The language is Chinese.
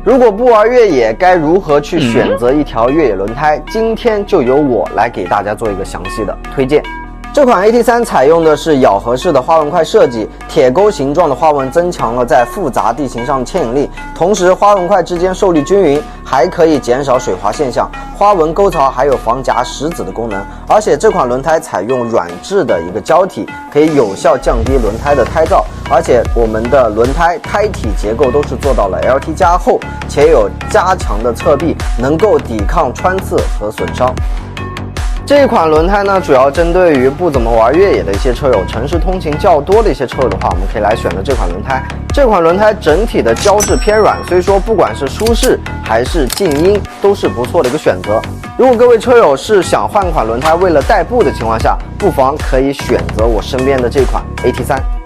如果不玩越野，该如何去选择一条越野轮胎？今天就由我来给大家做一个详细的推荐。这款 AT3 采用的是咬合式的花纹块设计，铁钩形状的花纹增强了在复杂地形上的牵引力，同时花纹块之间受力均匀，还可以减少水滑现象。花纹沟槽还有防夹石子的功能，而且这款轮胎采用软质的一个胶体，可以有效降低轮胎的胎噪，而且我们的轮胎胎体结构都是做到了 LT 加厚，且有加强的侧壁，能够抵抗穿刺和损伤。这一款轮胎呢，主要针对于不怎么玩越野的一些车友，城市通勤较多的一些车友的话，我们可以来选择这款轮胎。这款轮胎整体的胶质偏软，所以说不管是舒适还是静音，都是不错的一个选择。如果各位车友是想换款轮胎，为了代步的情况下，不妨可以选择我身边的这款 AT3。